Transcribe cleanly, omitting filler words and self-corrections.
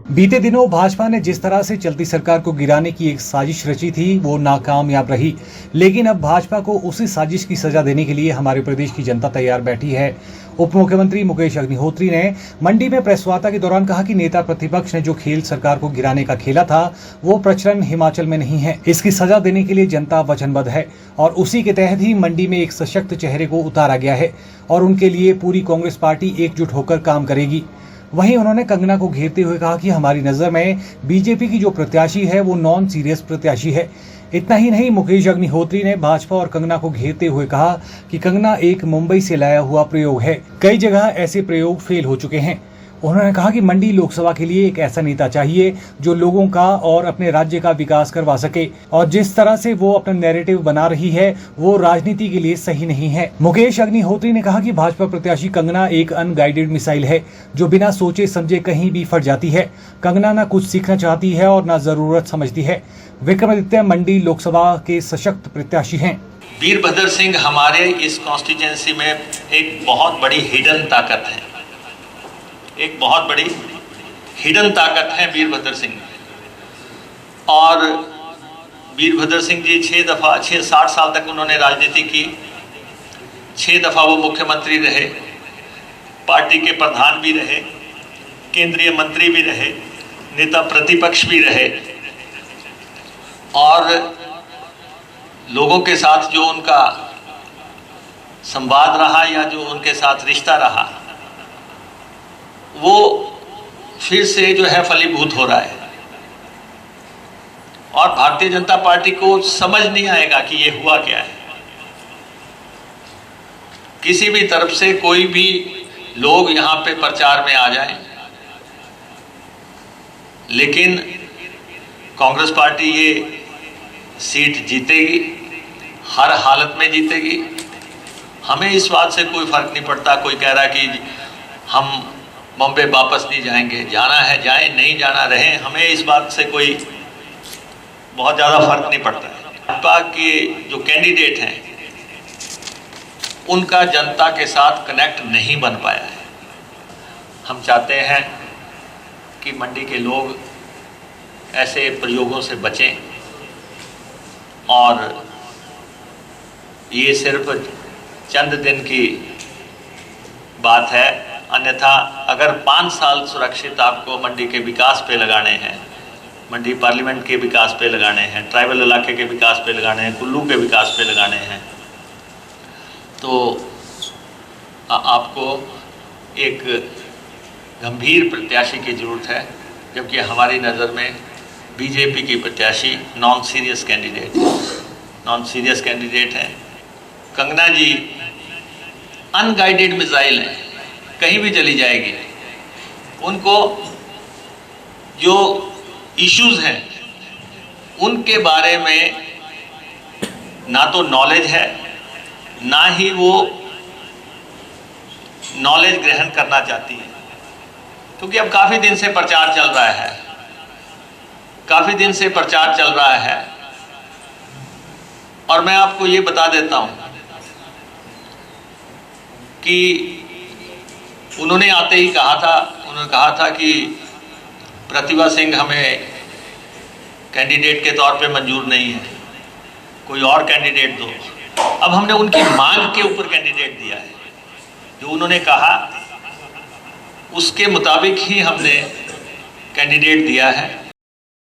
बीते दिनों भाजपा ने जिस तरह से चलती सरकार को गिराने की एक साजिश रची थी वो नाकामयाब रही। लेकिन अब भाजपा को उसी साजिश की सजा देने के लिए हमारे प्रदेश की जनता तैयार बैठी है। उप मुख्यमंत्री मुकेश अग्निहोत्री ने मंडी में प्रेस वार्ता के दौरान कहा कि नेता प्रतिपक्ष ने जो खेल सरकार को गिराने का खेला था वो प्रचलन हिमाचल में नहीं है। इसकी सजा देने के लिए जनता वचनबद्ध है और उसी के तहत ही मंडी में एक सशक्त चेहरे को उतारा गया है और उनके लिए पूरी कांग्रेस पार्टी एकजुट होकर काम करेगी। वहीं उन्होंने कंगना को घेरते हुए कहा कि हमारी नजर में बीजेपी की जो प्रत्याशी है वो नॉन सीरियस प्रत्याशी है। इतना ही नहीं, मुकेश अग्निहोत्री ने भाजपा और कंगना को घेरते हुए कहा कि कंगना एक मुंबई से लाया हुआ प्रयोग है। कई जगह ऐसे प्रयोग फेल हो चुके हैं। उन्होंने कहा कि मंडी लोकसभा के लिए एक ऐसा नेता चाहिए जो लोगों का और अपने राज्य का विकास करवा सके और जिस तरह से वो अपना नैरेटिव बना रही है वो राजनीति के लिए सही नहीं है। मुकेश अग्निहोत्री ने कहा कि भाजपा प्रत्याशी कंगना एक अनगाइडेड मिसाइल है जो बिना सोचे समझे कहीं भी फट जाती है। कंगना न कुछ सीखना चाहती है और न जरूरत समझती है। विक्रमादित्य मंडी लोकसभा के सशक्त प्रत्याशी हैं। वीरभद्र सिंह हमारे इस कॉन्स्टिट्यूंसी में एक बहुत बड़ी हिडन ताकत है, एक बहुत बड़ी हिडन ताकत है वीरभद्र सिंह। और वीरभद्र सिंह जी 60 साल तक उन्होंने राजनीति की। 6 दफा वो मुख्यमंत्री रहे, पार्टी के प्रधान भी रहे, केंद्रीय मंत्री भी रहे, नेता प्रतिपक्ष भी रहे और लोगों के साथ जो उनका संवाद रहा या जो उनके साथ रिश्ता रहा वो फिर से जो है फलीभूत हो रहा है और भारतीय जनता पार्टी को समझ नहीं आएगा कि ये हुआ क्या है। किसी भी तरफ से कोई भी लोग यहां पे प्रचार में आ जाएं, लेकिन कांग्रेस पार्टी ये सीट जीतेगी, हर हालत में जीतेगी। हमें इस बात से कोई फर्क नहीं पड़ता। कोई कह रहा कि हम बॉम्बे वापस नहीं जाएंगे, जाना है जाएं, नहीं जाना रहे, हमें इस बात से कोई बहुत ज़्यादा फर्क नहीं पड़ता है। भाजपा के जो कैंडिडेट हैं उनका जनता के साथ कनेक्ट नहीं बन पाया है। हम चाहते हैं कि मंडी के लोग ऐसे प्रयोगों से बचें और ये सिर्फ चंद दिन की बात है। अन्यथा अगर 5 साल सुरक्षित आपको मंडी के विकास पे लगाने हैं, मंडी पार्लियामेंट के विकास पे लगाने हैं, ट्राइबल इलाके के विकास पे लगाने हैं, कुल्लू के विकास पे लगाने हैं, तो आपको एक गंभीर प्रत्याशी की ज़रूरत है। जबकि हमारी नज़र में बीजेपी की प्रत्याशी नॉन सीरियस कैंडिडेट हैं। कंगना जी अनगाइडेड मिसाइल हैं, कहीं भी चली जाएगी। उनको जो इश्यूज हैं उनके बारे में ना तो नॉलेज है, ना ही वो नॉलेज ग्रहण करना चाहती है। क्योंकि अब काफ़ी दिन से प्रचार चल रहा है और मैं आपको ये बता देता हूँ कि उन्होंने आते ही कहा था कि प्रतिभा सिंह हमें कैंडिडेट के तौर पे मंजूर नहीं है, कोई और कैंडिडेट दो। अब हमने उनकी मांग के ऊपर कैंडिडेट दिया है, जो उन्होंने कहा उसके मुताबिक ही हमने कैंडिडेट दिया है।